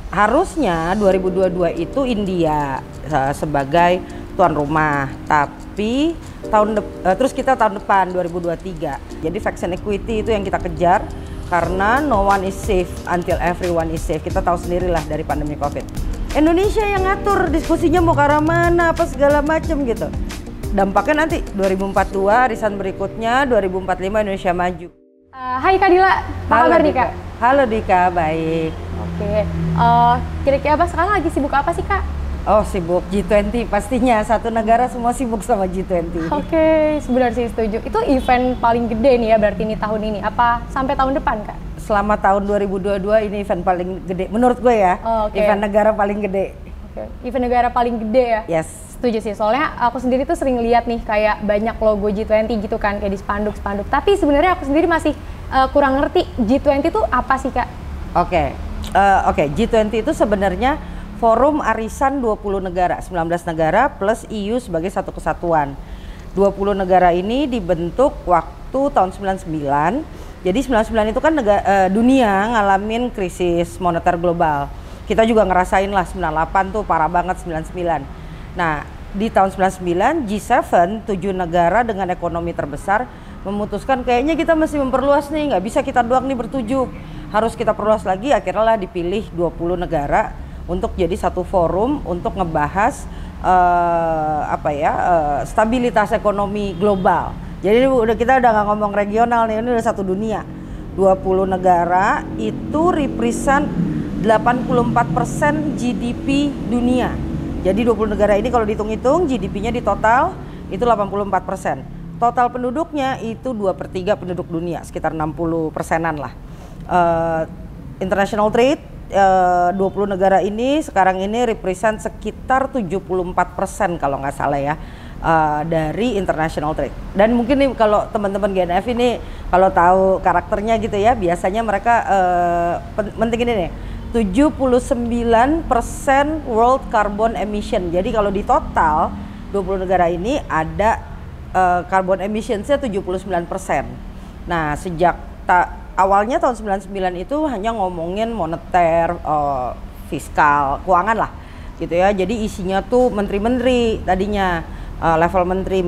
Harusnya 2022 itu India sebagai tuan rumah, tapi terus kita tahun depan 2023. Jadi vaccine equity itu yang kita kejar karena no one is safe until everyone is safe. Kita tahu sendirilah dari pandemi Covid. Indonesia yang ngatur diskusinya mau ke arah mana apa segala macam gitu. Dampaknya nanti 2042 arisan berikutnya 2045 Indonesia maju. Hai Kak Dila, apa kabar nih Kak? Halo Dika, baik. Oke, kira-kira Abang sekarang lagi sibuk apa sih Kak? Oh sibuk G20 pastinya, satu negara semua sibuk sama G20. Oke, sebenarnya sih setuju. Itu event paling gede nih ya berarti ini tahun ini, apa sampai tahun depan Kak? Selama tahun 2022 ini event paling gede, menurut gue ya, event negara paling gede. Oke, event negara paling gede ya? Yes. Setuju sih, soalnya aku sendiri tuh sering lihat nih kayak banyak logo G20 gitu kan, kayak di spanduk-spanduk. Tapi sebenarnya aku sendiri masih kurang ngerti G20 itu apa sih Kak? Oke, G20 itu sebenarnya forum arisan 20 negara, 19 negara plus EU sebagai satu kesatuan. 20 negara ini dibentuk waktu tahun 99. Jadi 99 itu kan dunia ngalamin krisis moneter global. Kita juga ngerasain lah 98 tuh parah banget 99. Nah, di tahun 99 G7 7 negara dengan ekonomi terbesar memutuskan kayaknya kita mesti memperluas nih, nggak bisa kita doang nih bertujuh, harus kita perluas lagi. Akhirnya lah dipilih 20 negara untuk jadi satu forum untuk ngebahas stabilitas ekonomi global. Jadi kita udah nggak ngomong regional nih, ini udah satu dunia. 20 negara itu represent 84% GDP dunia. Jadi 20 negara ini kalau dihitung-hitung GDP-nya di total itu 84%. Total penduduknya itu 2/3 penduduk dunia, sekitar 60%-an lah. International trade 20 negara ini sekarang ini represent sekitar 74% kalau nggak salah ya dari international trade. Dan mungkin nih kalau teman-teman GNF ini kalau tahu karakternya gitu ya, biasanya mereka penting ini nih. 79% world carbon emission. Jadi kalau di total 20 negara ini ada carbon emission-nya 79%. Nah, sejak awalnya tahun 99 itu hanya ngomongin moneter, fiskal, keuangan lah gitu ya. Jadi isinya tuh menteri-menteri tadinya, level menteri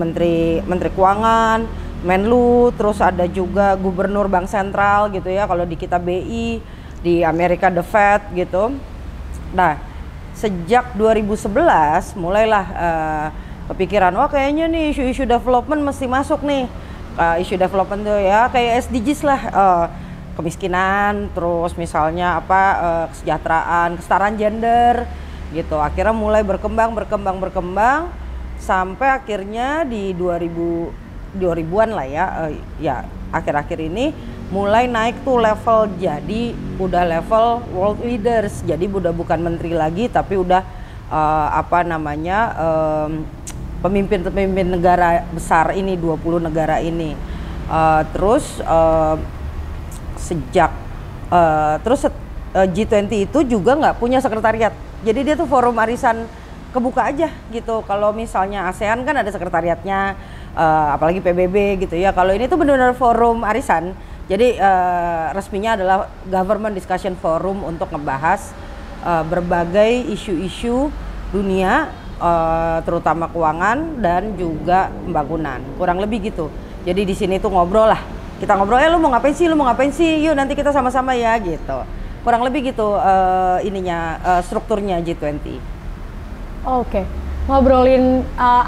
keuangan, Menlu, terus ada juga gubernur bank sentral gitu ya. Kalau di kita BI, di Amerika The Fed gitu. Nah, sejak 2011 mulailah kepikiran, wah kayaknya nih isu-isu development mesti masuk nih. Isu development tuh ya kayak SDGs lah, kemiskinan, terus misalnya kesejahteraan, kesetaraan gender gitu. Akhirnya mulai berkembang sampai akhirnya di 2000-an lah ya, akhir-akhir ini mulai naik tuh level, jadi udah level world leaders. Jadi udah bukan menteri lagi tapi udah pemimpin negara besar ini, 20 negara ini. G20 itu juga nggak punya sekretariat. Jadi dia tuh forum arisan kebuka aja gitu. Kalau misalnya ASEAN kan ada sekretariatnya, apalagi PBB gitu ya. Kalau ini tuh benar-benar forum arisan. Jadi resminya adalah Government Discussion Forum untuk ngebahas berbagai isu-isu dunia, terutama keuangan dan juga pembangunan. Kurang lebih gitu. Jadi di sini tuh ngobrol lah. Kita ngobrol, lu mau ngapain sih? Yuk nanti kita sama-sama ya gitu. Kurang lebih gitu strukturnya G20. Oke. Ngobrolin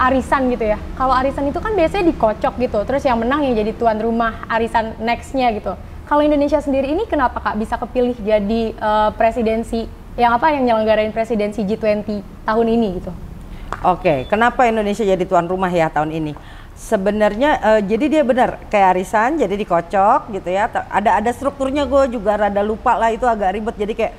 arisan gitu ya. Kalau arisan itu kan biasanya dikocok gitu, terus yang menang yang jadi tuan rumah arisan next-nya gitu. Kalau Indonesia sendiri ini kenapa Kak bisa kepilih jadi presidensi yang nyelenggarain presidensi G20 tahun ini gitu? Oke, kenapa Indonesia jadi tuan rumah ya tahun ini? Sebenarnya jadi dia benar kayak arisan, jadi dikocok gitu ya. Ada strukturnya, gue juga rada lupa lah, itu agak ribet. Jadi kayak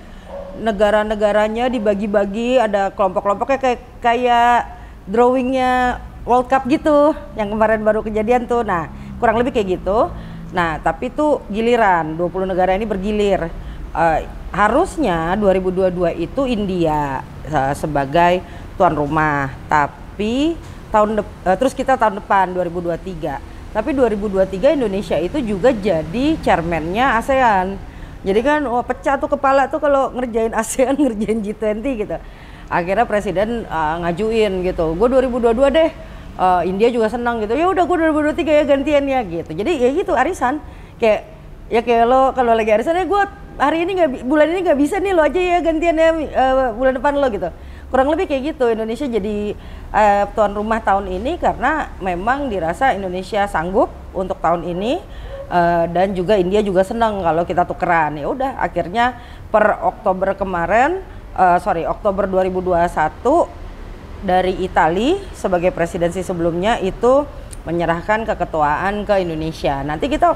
negara-negaranya dibagi-bagi, ada kelompok-kelompoknya kayak drawingnya World Cup gitu yang kemarin baru kejadian tuh. Nah, kurang lebih kayak gitu. Nah, tapi tuh giliran 20 negara ini bergilir. Harusnya 2022 itu India sebagai tuan rumah, tapi terus kita tahun depan 2023. Tapi 2023 Indonesia itu juga jadi chairman-nya ASEAN. Jadi kan wah, pecah tuh kepala tuh kalau ngerjain ASEAN, ngerjain G20 gitu. Akhirnya presiden ngajuin gitu. Gue 2022 deh. India juga senang gitu. Ya udah gue 2023 ya gantian ya gitu. Jadi ya gitu arisan. Kayak lo kalau lagi arisan ya gue hari ini bulan ini nggak bisa nih, lo aja ya gantian ya bulan depan lo gitu. Kurang lebih kayak gitu. Indonesia jadi tuan rumah tahun ini karena memang dirasa Indonesia sanggup untuk tahun ini. Dan juga India juga senang kalau kita tukeran. Ya udah akhirnya per Oktober kemarin Oktober 2021 dari Italia sebagai presidensi sebelumnya itu menyerahkan keketuaan ke Indonesia. Nanti kita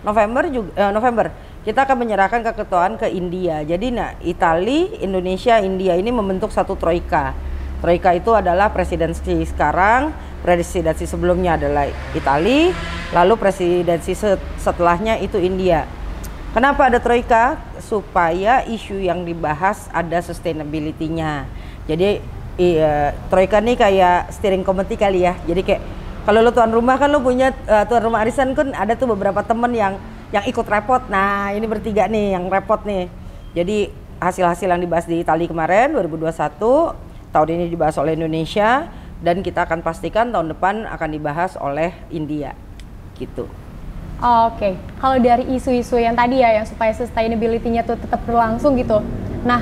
November kita akan menyerahkan keketuaan ke India. Jadi Italia, Indonesia, India ini membentuk satu troika. Troika itu adalah presidensi sekarang, presidensi sebelumnya adalah Italia, lalu presidensi setelahnya itu India. Kenapa ada troika? Supaya isu yang dibahas ada sustainability-nya. Jadi troika nih kayak steering committee kali ya. Jadi kayak kalau lo tuan rumah kan lo punya tuan rumah arisan kan ada tuh beberapa temen yang ikut repot. Nah ini bertiga nih yang repot nih. Jadi hasil-hasil yang dibahas di Italia kemarin 2021 tahun ini dibahas oleh Indonesia dan kita akan pastikan tahun depan akan dibahas oleh India gitu. Oke, kalau dari isu-isu yang tadi ya yang supaya sustainability-nya tuh tetap berlangsung gitu. Nah,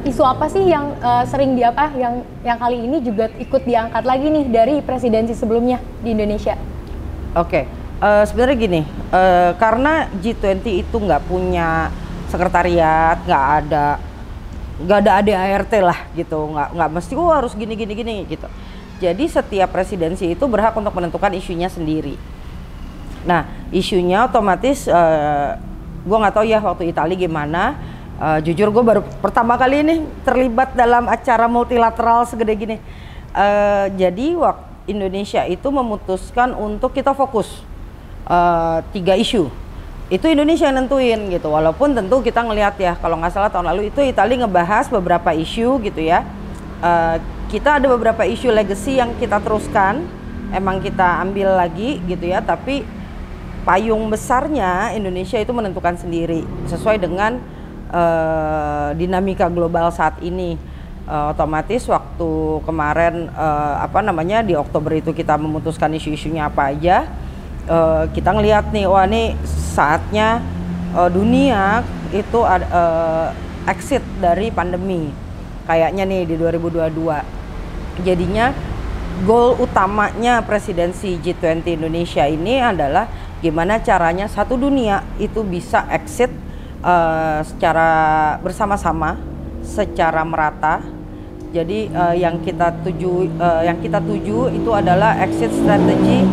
isu apa sih yang sering yang kali ini juga ikut diangkat lagi nih dari presidensi sebelumnya di Indonesia? Oke, sebenarnya gini, karena G20 itu nggak punya sekretariat, nggak ada ADART lah gitu, nggak mesti harus gini gitu. Jadi setiap presidensi itu berhak untuk menentukan isunya sendiri. Nah isunya otomatis gue nggak tahu ya waktu Italia gimana. Jujur gue baru pertama kali ini terlibat dalam acara multilateral segede gini. Jadi waktu Indonesia itu memutuskan untuk kita fokus 3 isu. Itu Indonesia yang nentuin gitu, walaupun tentu kita ngelihat ya kalau nggak salah tahun lalu itu Italia ngebahas beberapa isu gitu ya. Kita ada beberapa isu legacy yang kita teruskan, emang kita ambil lagi gitu ya, tapi payung besarnya Indonesia itu menentukan sendiri sesuai dengan dinamika global saat ini. Otomatis waktu kemarin di Oktober itu kita memutuskan isu-isunya apa aja. Kita ngelihat nih, wah nih saatnya dunia itu exit dari pandemi kayaknya nih di 2022. Jadinya goal utamanya presidensi G20 Indonesia ini adalah gimana caranya satu dunia itu bisa exit secara bersama-sama, secara merata. Jadi yang kita tuju itu adalah exit strategy.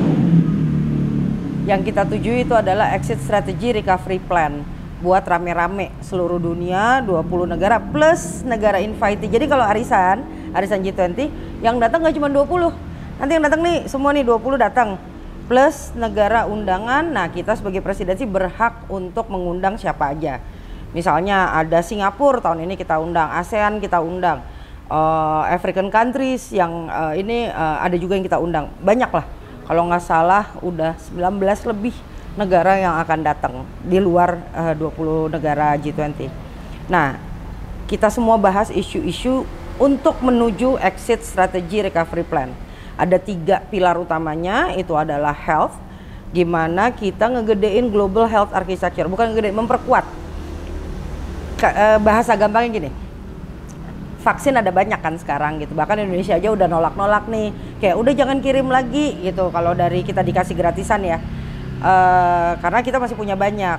Yang kita tuju itu adalah exit strategy recovery plan buat rame-rame seluruh dunia, 20 negara plus negara invitee. Jadi kalau arisan G20 yang datang nggak cuma 20, nanti yang datang nih semua nih 20 datang plus negara undangan. Nah kita sebagai presidensi berhak untuk mengundang siapa aja. Misalnya ada Singapura tahun ini kita undang, ASEAN kita undang, African countries yang ini ada juga yang kita undang, banyak lah. Kalau nggak salah udah 19 lebih negara yang akan datang di luar 20 negara G20. Nah, kita semua bahas isu-isu untuk menuju exit strategy recovery plan. Ada 3 pilar utamanya, itu adalah health, gimana kita ngegedein global health architecture, bukan ngegedein, memperkuat. Bahasa gampangnya gini, vaksin ada banyak kan sekarang gitu, bahkan Indonesia aja udah nolak-nolak nih, kayak udah jangan kirim lagi gitu kalau dari kita dikasih gratisan ya, karena kita masih punya banyak.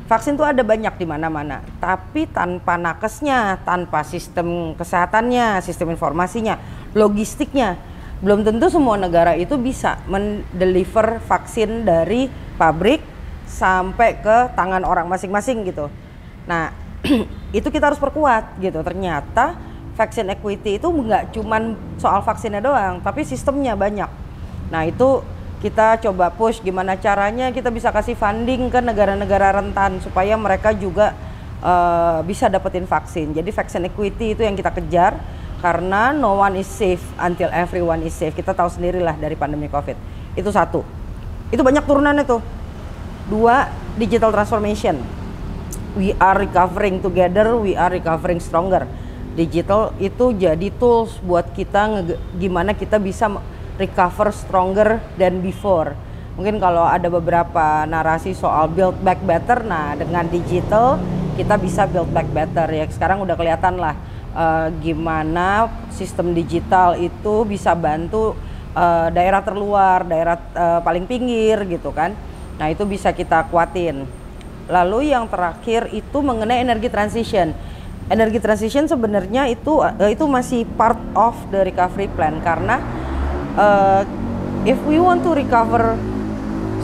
Vaksin tuh ada banyak di mana-mana, tapi tanpa nakesnya, tanpa sistem kesehatannya, sistem informasinya, logistiknya, belum tentu semua negara itu bisa mendeliver vaksin dari pabrik sampai ke tangan orang masing-masing gitu. Nah itu kita harus perkuat gitu. Ternyata vaksin equity itu nggak cuman soal vaksinnya doang, tapi sistemnya banyak. Nah itu kita coba push gimana caranya kita bisa kasih funding ke negara-negara rentan supaya mereka juga bisa dapetin vaksin. Jadi vaksin equity itu yang kita kejar, karena no one is safe until everyone is safe. Kita tahu sendirilah dari pandemi COVID. Itu satu. Itu banyak turunannya tuh. 2, digital transformation. we are recovering together, we are recovering stronger. Digital itu jadi tools buat kita gimana kita bisa recover stronger than before. Mungkin kalau ada beberapa narasi soal build back better, nah dengan digital kita bisa build back better ya. Sekarang udah kelihatan lah gimana sistem digital itu bisa bantu daerah terluar, daerah paling pinggir gitu kan. Nah itu bisa kita kuatin. Lalu yang terakhir itu mengenai energy transition. Energy transition sebenarnya itu masih part of the recovery plan, karena if we want to recover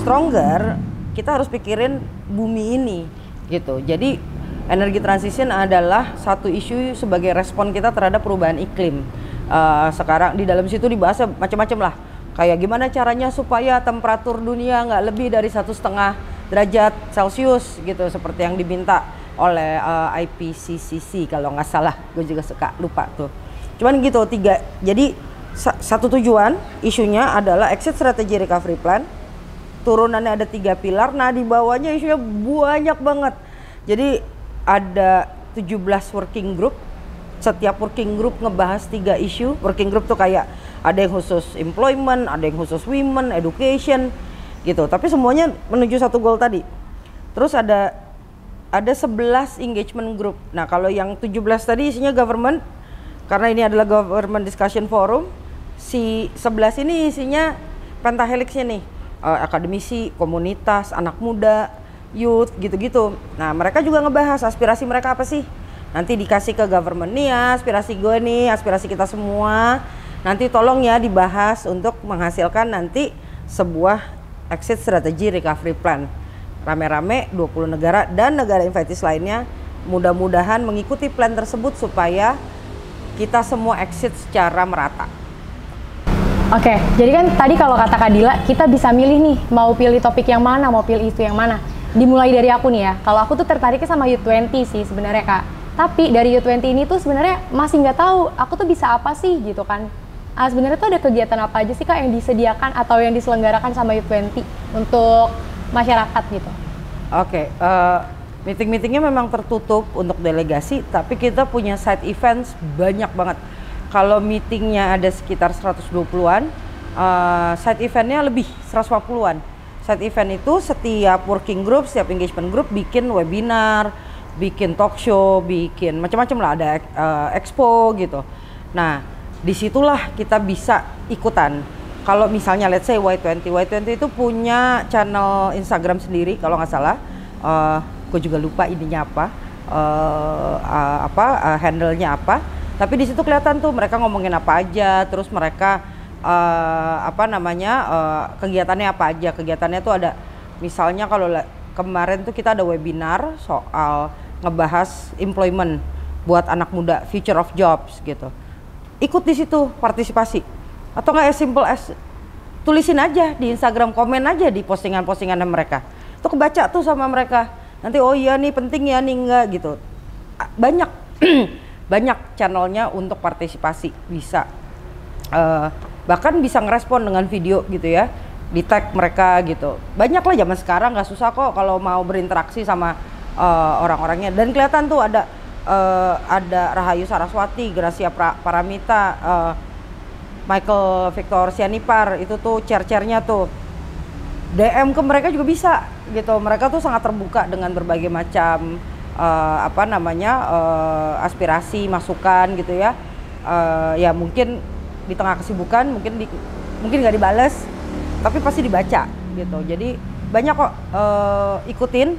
stronger, kita harus pikirin bumi ini gitu. Jadi energy transition adalah satu isu sebagai respon kita terhadap perubahan iklim. Sekarang di dalam situ dibahas macam-macam lah. Kayak gimana caranya supaya temperatur dunia nggak lebih dari 1,5 derajat Celcius gitu, seperti yang diminta oleh IPCC kalau nggak salah, gue juga suka lupa tuh. Cuman gitu tiga. Jadi satu tujuan isunya adalah exit strategy recovery plan. Turunannya ada 3 pilar. Nah di bawahnya isunya banyak banget. Jadi ada 17 working group. Setiap working group ngebahas 3 isu. Working group tuh kayak ada yang khusus employment, ada yang khusus women, education gitu. Tapi semuanya menuju satu goal tadi. Terus ada 11 engagement group. Nah, kalau yang 17 tadi isinya government, karena ini adalah government discussion forum. Si 11 ini isinya pentahelixnya nih, akademisi, komunitas, anak muda, youth gitu-gitu. Nah, mereka juga ngebahas aspirasi mereka apa sih. Nanti dikasih ke government nih ya, aspirasi gue nih, aspirasi kita semua. Nanti tolong ya dibahas untuk menghasilkan nanti sebuah exit strategy recovery plan. Rame-rame 20 negara dan negara invitees lainnya mudah-mudahan mengikuti plan tersebut supaya kita semua exit secara merata. Oke, jadi kan tadi kalau kata Kak Dila, kita bisa milih nih mau pilih topik yang mana, mau pilih isu yang mana. Dimulai dari aku nih ya, kalau aku tuh tertariknya sama U20 sih sebenarnya Kak. Tapi dari U20 ini tuh sebenarnya masih nggak tahu aku tuh bisa apa sih gitu kan. Sebenarnya tuh ada kegiatan apa aja sih Kak yang disediakan atau yang diselenggarakan sama U20 untuk masyarakat gitu? Oke, meeting-meetingnya memang tertutup untuk delegasi, tapi kita punya side events banyak banget. Kalau meetingnya ada sekitar 120-an, side eventnya lebih 150-an. Side event itu setiap working group, setiap engagement group bikin webinar, bikin talk show, bikin macam-macam lah, ada expo gitu. Nah, disitulah kita bisa ikutan. Kalau misalnya let's say Y20 itu punya channel Instagram sendiri kalau nggak salah. Gue juga lupa ininya apa, handle-nya apa. Tapi di situ kelihatan tuh mereka ngomongin apa aja, terus mereka kegiatannya apa aja. Kegiatannya tuh ada, misalnya kalau kemarin tuh kita ada webinar soal ngebahas employment buat anak muda, future of jobs gitu. Ikut di situ, partisipasi. Atau nggak as simple as tulisin aja di Instagram, komen aja di postingan-postingan mereka. Itu kebaca tuh sama mereka. Nanti oh iya nih penting ya nih enggak gitu. Banyak banyak channelnya untuk partisipasi, bisa bahkan bisa ngerespon dengan video gitu ya, di tag mereka gitu. Banyak lah zaman sekarang, nggak susah kok kalau mau berinteraksi sama orang-orangnya. Dan kelihatan tuh ada Rahayu Saraswati, Gracia Paramita, Michael Victor Sianipar, itu tuh chair-chairnya tuh. DM ke mereka juga bisa gitu. Mereka tuh sangat terbuka dengan berbagai macam aspirasi, masukan gitu ya. Ya mungkin di tengah kesibukan mungkin nggak dibales, tapi pasti dibaca gitu. Jadi banyak kok, ikutin.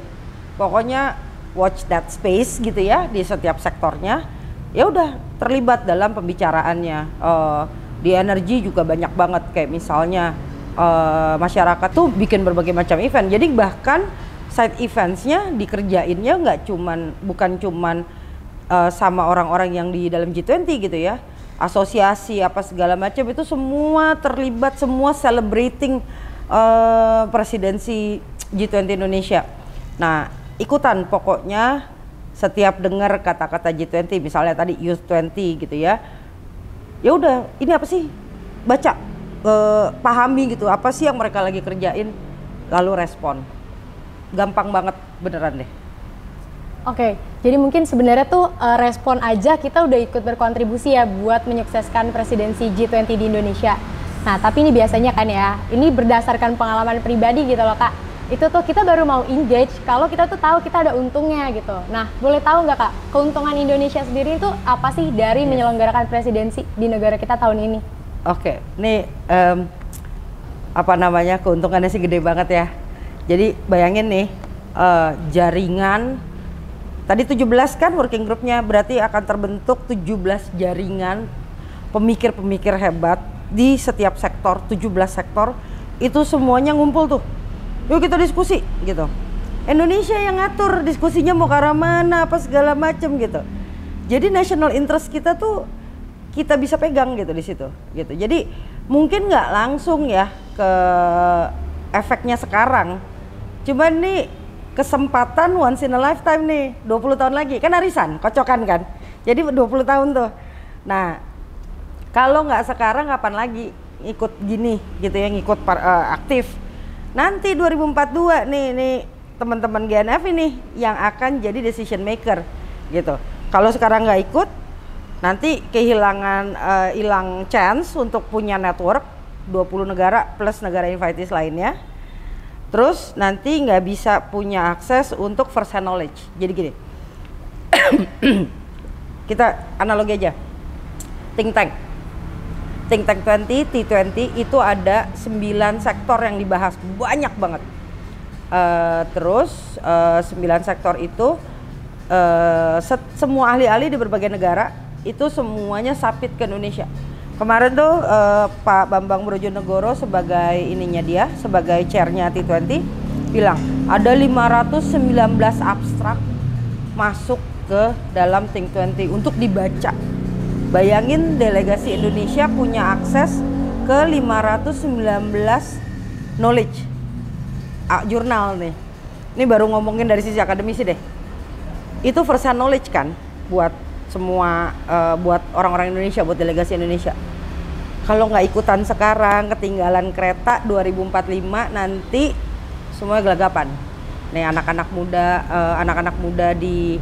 Pokoknya watch that space gitu ya di setiap sektornya. Ya udah terlibat dalam pembicaraannya. Di energi juga banyak banget, kayak misalnya masyarakat tuh bikin berbagai macam event. Jadi bahkan side eventsnya dikerjainnya bukan cuman sama orang-orang yang di dalam G20 gitu ya, asosiasi apa segala macam itu semua terlibat, semua celebrating presidensi G20 Indonesia. Nah ikutan pokoknya, setiap dengar kata-kata G20 misalnya tadi Youth 20 gitu ya, ya udah ini apa sih, baca, pahami gitu apa sih yang mereka lagi kerjain, lalu respon. Gampang banget beneran deh. Oke, jadi mungkin sebenarnya tuh respon aja kita udah ikut berkontribusi ya buat menyukseskan presidensi G20 di Indonesia. Nah, tapi ini biasanya kan ya, ini berdasarkan pengalaman pribadi gitu loh Kak. Itu tuh kita baru mau engage kalau kita tuh tahu kita ada untungnya gitu. Nah, boleh tahu nggak Kak, keuntungan Indonesia sendiri itu apa sih dari menyelenggarakan presidensi di negara kita tahun ini? Oke, nih apa namanya, keuntungannya sih gede banget ya. Jadi bayangin nih, jaringan tadi 17 kan working groupnya, berarti akan terbentuk 17 jaringan pemikir-pemikir hebat di setiap sektor, 17 sektor itu semuanya ngumpul tuh. Yuk kita diskusi gitu. Indonesia yang ngatur diskusinya mau ke arah mana, apa segala macem gitu. Jadi national interest kita tuh kita bisa pegang gitu di situ gitu. Jadi mungkin nggak langsung ya ke efeknya sekarang. Cuman nih kesempatan once in a lifetime nih, 20 tahun lagi kan arisan, kocokan kan. Jadi 20 tahun tuh. Nah, kalau nggak sekarang kapan lagi ikut gini gitu ya, ngikut aktif. Nanti 2042 nih teman-teman GNF ini yang akan jadi decision maker gitu. Kalau sekarang nggak ikut, nanti kehilangan hilang chance untuk punya network 20 negara plus negara invitees lainnya. Terus nanti nggak bisa punya akses untuk first hand knowledge. Jadi gini, kita analogi aja, think tank 20, T20 itu ada 9 sektor yang dibahas, banyak banget. Terus 9 sektor itu semua ahli-ahli di berbagai negara itu semuanya submit ke Indonesia. Kemarin tuh Pak Bambang Brojonegoro sebagai ininya dia, sebagai chairnya T20 bilang ada 519 abstrak masuk ke dalam Think 20 untuk dibaca. Bayangin delegasi Indonesia punya akses ke 519 knowledge jurnal nih. Ini baru ngomongin dari sisi akademisi deh. Itu first hand knowledge kan buat semua, buat orang-orang Indonesia, buat delegasi Indonesia. Kalau nggak ikutan sekarang, ketinggalan kereta 2045 nanti semuanya gelagapan. Nih anak-anak muda di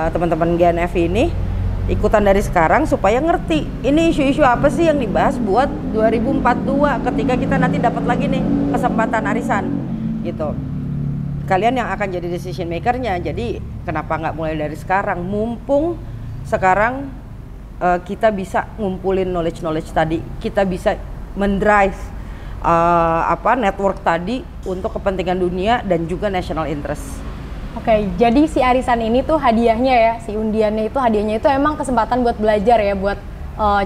teman-teman GNF ini ikutan dari sekarang supaya ngerti ini isu-isu apa sih yang dibahas buat 2042 ketika kita nanti dapat lagi nih kesempatan arisan gitu. Kalian yang akan jadi decision makernya, jadi kenapa nggak mulai dari sekarang, mumpung sekarang kita bisa ngumpulin knowledge tadi, kita bisa mendrive network tadi untuk kepentingan dunia dan juga national interest. Oke, jadi si arisan ini tuh hadiahnya ya, si undiannya itu hadiahnya itu emang kesempatan buat belajar ya, buat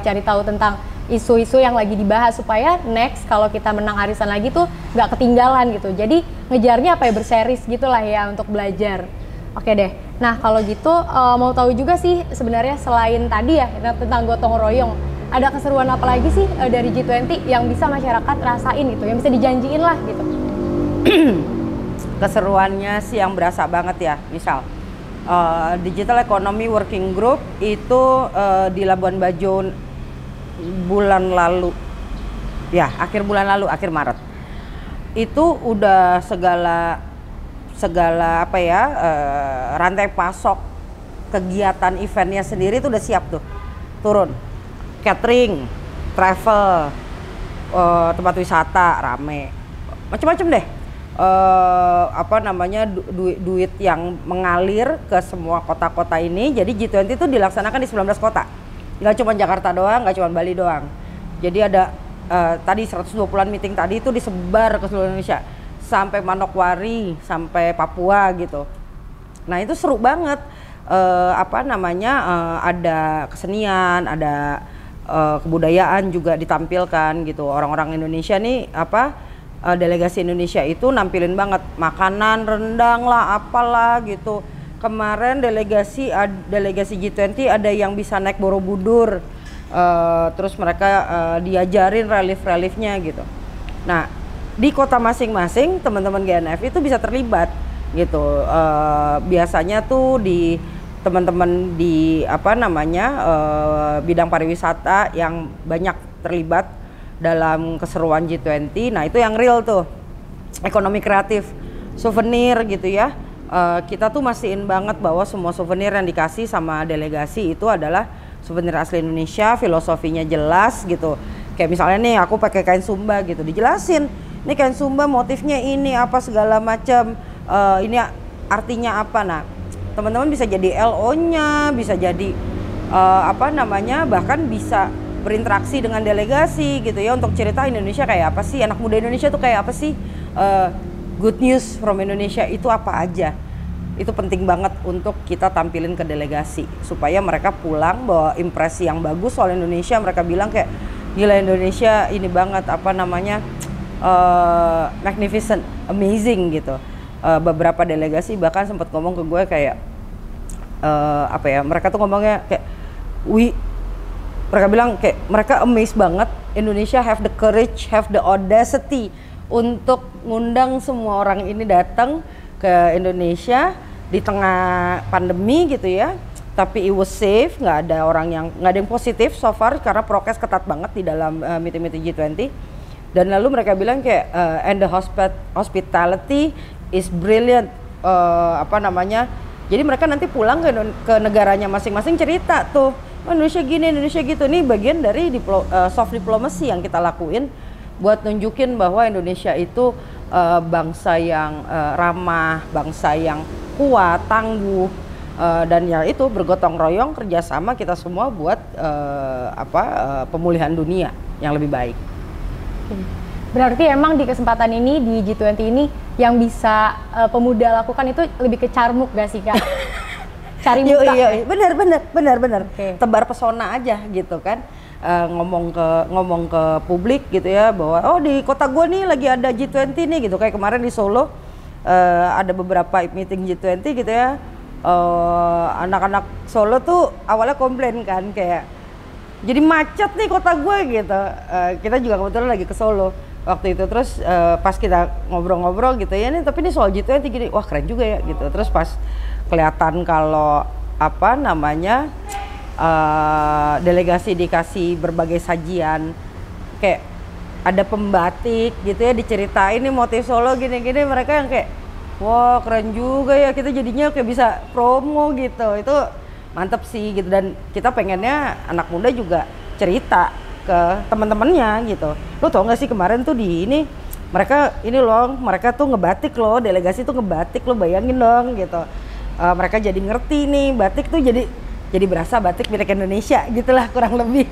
cari tahu tentang isu-isu yang lagi dibahas supaya next kalau kita menang arisan lagi tuh nggak ketinggalan gitu. Jadi ngejarnya apa ya, berseris gitulah ya untuk belajar. Oke deh. Nah kalau gitu mau tahu juga sih sebenarnya selain tadi ya tentang gotong royong, ada keseruan apa lagi sih dari G20 yang bisa masyarakat rasain gitu, yang bisa dijanjiin lah gitu? Keseruannya sih yang berasa banget ya, misal Digital Economy Working Group itu di Labuan Bajo bulan lalu ya, akhir Maret itu udah segala apa ya, rantai pasok kegiatan eventnya sendiri itu udah siap tuh, turun catering, travel, tempat wisata rame, macam-macam deh. Duit yang mengalir ke semua kota-kota ini. Jadi G20 itu dilaksanakan di 19 kota, nggak cuma Jakarta doang, nggak cuma Bali doang. Jadi ada tadi 120-an meeting tadi itu disebar ke seluruh Indonesia, sampai Manokwari, sampai Papua gitu. Nah itu seru banget. Ada kesenian, ada kebudayaan juga ditampilkan gitu. Orang-orang Indonesia nih delegasi Indonesia itu nampilin banget makanan, rendang lah, apalah gitu. Kemarin delegasi G20 ada yang bisa naik Borobudur, terus mereka diajarin relief-reliefnya gitu. Nah di kota masing-masing teman-teman GNF itu bisa terlibat gitu. Biasanya tuh di teman-teman di bidang pariwisata yang banyak terlibat dalam keseruan G20. Nah itu yang real tuh, ekonomi kreatif, souvenir gitu ya, kita tuh mastiin banget bahwa semua souvenir yang dikasih sama delegasi itu adalah souvenir asli Indonesia, filosofinya jelas gitu. Kayak misalnya nih aku pakai kain Sumba gitu, dijelasin ini kain Sumba motifnya ini apa segala macam, ini artinya apa. Nah teman-teman bisa jadi LO-nya, bisa jadi apa namanya, bahkan bisa berinteraksi dengan delegasi gitu ya, untuk cerita Indonesia kayak apa sih, anak muda Indonesia tuh kayak apa sih, good news from Indonesia itu apa aja. Itu penting banget untuk kita tampilin ke delegasi supaya mereka pulang bawa impresi yang bagus soal Indonesia. Mereka bilang kayak gila Indonesia ini banget apa namanya, magnificent, amazing gitu. Beberapa delegasi bahkan sempat ngomong ke gue kayak apa ya, mereka tuh ngomongnya kayak mereka bilang kayak mereka amazed banget Indonesia have the courage, have the audacity untuk ngundang semua orang ini datang ke Indonesia di tengah pandemi gitu ya, tapi it was safe, nggak ada yang positif so far karena prokes ketat banget di dalam meeting-meeting G20. Dan lalu mereka bilang kayak and the hospitality is brilliant, apa namanya, jadi mereka nanti pulang ke negaranya masing-masing cerita tuh, oh, Indonesia gini, Indonesia gitu. Nih bagian dari soft diplomacy yang kita lakuin buat nunjukin bahwa Indonesia itu bangsa yang ramah, bangsa yang kuat, tangguh, dan ya itu bergotong royong kerjasama kita semua buat pemulihan dunia yang lebih baik. Berarti emang di kesempatan ini di G20 ini yang bisa pemuda lakukan itu lebih ke carmuk gak sih Kak? Cari muka. Iya, benar. Okay. Tebar pesona aja gitu kan. Ngomong ke publik gitu ya bahwa oh di kota gue nih lagi ada G20 nih gitu. Kayak kemarin di Solo ada beberapa meeting G20 gitu ya. Anak-anak Solo tuh awalnya komplain kan kayak jadi macet nih kota gue gitu. Kita juga kebetulan lagi ke Solo waktu itu, terus pas kita ngobrol-ngobrol gitu ya, nih tapi ini soal G20 gini, wah keren juga ya gitu. Terus pas kelihatan kalau apa namanya delegasi dikasih berbagai sajian, kayak ada pembatik gitu ya, diceritain nih motif Solo gini-gini, mereka yang kayak wah keren juga ya, kita jadinya kayak bisa promo gitu. Itu mantep sih gitu, dan kita pengennya anak muda juga cerita ke teman-temannya gitu. Lo tau gak sih kemarin tuh di ini mereka ini loh, mereka tuh ngebatik loh, delegasi tuh ngebatik lo, bayangin dong gitu. Mereka jadi ngerti nih batik tuh jadi berasa batik milik Indonesia gitulah kurang lebih.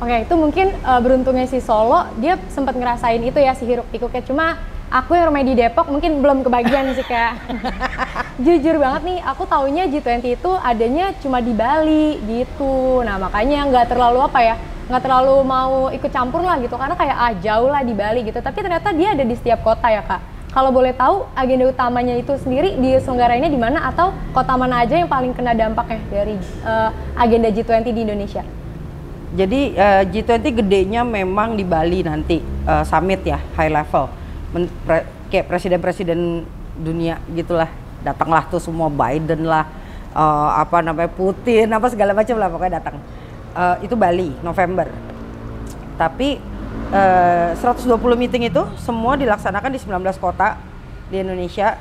Oke, itu mungkin beruntungnya si Solo dia sempat ngerasain itu ya, si hiruk pikuknya. Cuma aku yang rumah di Depok mungkin belum kebagian sih Kak. Jujur banget nih, aku taunya G20 itu adanya cuma di Bali gitu. Nah makanya nggak terlalu mau ikut campur lah gitu, karena kayak jauh lah di Bali gitu. Tapi ternyata dia ada di setiap kota ya Kak. Kalau boleh tahu agenda utamanya itu sendiri diselenggarainnya di mana, atau kota mana aja yang paling kena dampaknya dari agenda G20 di Indonesia? Jadi G20 gedenya memang di Bali nanti, summit ya, high level. Kayak presiden-presiden dunia gitulah, datanglah tuh semua, Biden lah, apa namanya, Putin, apa segala macam lah pokoknya datang. Itu Bali, November. Tapi 120 meeting itu semua dilaksanakan di 19 kota di Indonesia.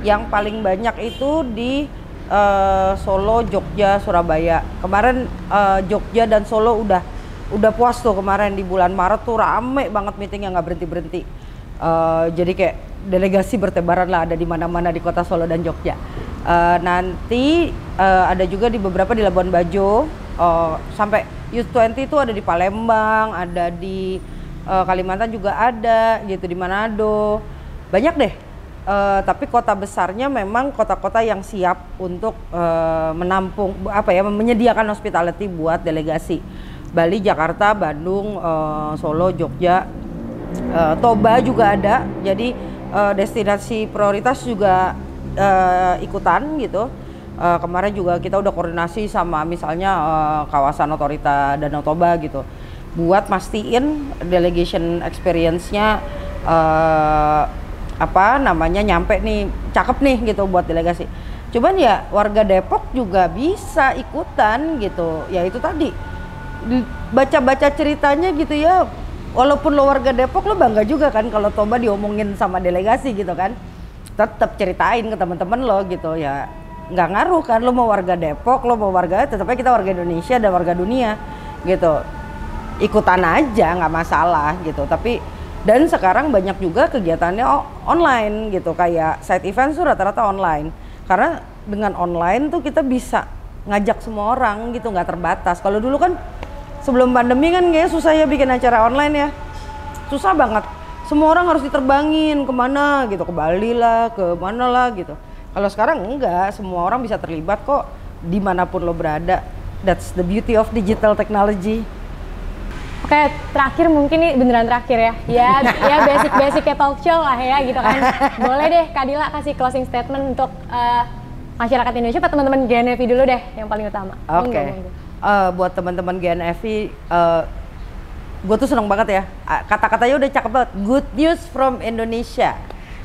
Yang paling banyak itu di Solo, Jogja, Surabaya. Kemarin Jogja dan Solo udah puas tuh, kemarin di bulan Maret tuh rame banget meetingnya, nggak berhenti. Jadi kayak delegasi bertebaran lah, ada di mana-mana di kota Solo dan Jogja. Nanti ada juga di beberapa di Labuan Bajo, sampai U20 itu ada di Palembang, ada di Kalimantan juga ada gitu, di Manado, banyak deh. Tapi kota besarnya memang kota-kota yang siap untuk menampung menyediakan hospitality buat delegasi. Bali, Jakarta, Bandung, Solo, Jogja, Toba juga ada. Jadi destinasi prioritas juga ikutan gitu. Kemarin juga kita udah koordinasi sama misalnya kawasan otorita Danau Toba gitu, buat mastiin delegation experience-nya nyampe nih, cakep nih gitu buat delegasi. Cuman ya warga Depok juga bisa ikutan gitu, ya itu tadi baca-baca ceritanya gitu ya, walaupun lo warga Depok lo bangga juga kan kalau Toba diomongin sama delegasi gitu kan. tetap ceritain ke teman-teman lo gitu ya, nggak ngaruh kan lo mau warga Depok, lo mau warga, tetapnya kita warga Indonesia dan warga dunia gitu, ikutan aja nggak masalah gitu. Tapi dan sekarang banyak juga kegiatannya online gitu, kayak side event tuh rata-rata online, karena dengan online tuh kita bisa ngajak semua orang gitu, nggak terbatas. Kalau dulu kan sebelum pandemi kan kayak susah ya bikin acara online ya, susah banget, semua orang harus diterbangin kemana gitu, ke Bali lah, ke mana lah gitu. Kalau sekarang enggak, semua orang bisa terlibat kok dimanapun lo berada. That's the beauty of digital technology. Oke, terakhir mungkin nih beneran terakhir ya. Ya basic kayak talk show lah ya gitu kan. Boleh deh Kak Dila kasih closing statement untuk masyarakat Indonesia, atau teman-teman GNFI dulu deh yang paling utama. Oke. Buat teman-teman GNFI, gue tuh seneng banget ya. Kata-katanya udah cakep banget. Good news from Indonesia.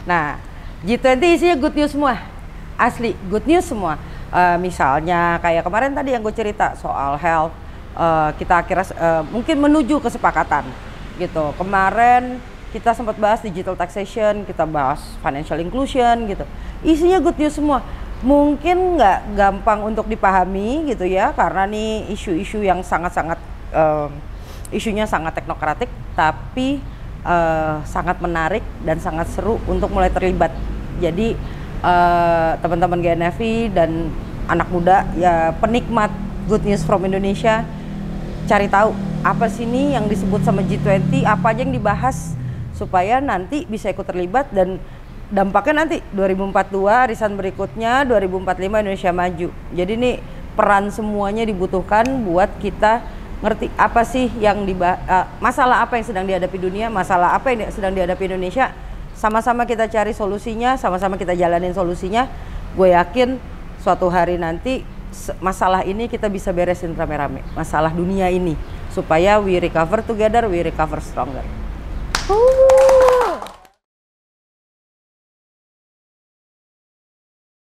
Nah, G20 isinya good news semua. Asli, good news semua. Misalnya kayak kemarin tadi yang gue cerita soal health. Kita akhirnya mungkin menuju kesepakatan gitu. Kemarin kita sempat bahas digital taxation, kita bahas financial inclusion gitu. Isinya good news semua. Mungkin nggak gampang untuk dipahami gitu ya, karena nih isu-isu yang sangat-sangat isunya sangat teknokratik, tapi sangat menarik dan sangat seru untuk mulai terlibat. Jadi teman-teman GNFI dan anak muda ya, penikmat good news from Indonesia, cari tahu apa sih nih yang disebut sama G20, apa aja yang dibahas supaya nanti bisa ikut terlibat, dan dampaknya nanti 2042 arisan berikutnya 2045 Indonesia maju. Jadi nih peran semuanya dibutuhkan buat kita ngerti apa sih yang masalah apa yang sedang dihadapi dunia, masalah apa yang sedang dihadapi Indonesia, sama-sama kita cari solusinya, sama-sama kita jalanin solusinya. Gue yakin suatu hari nanti masalah ini kita bisa beresin rame-rame, masalah dunia ini, supaya we recover together, we recover stronger.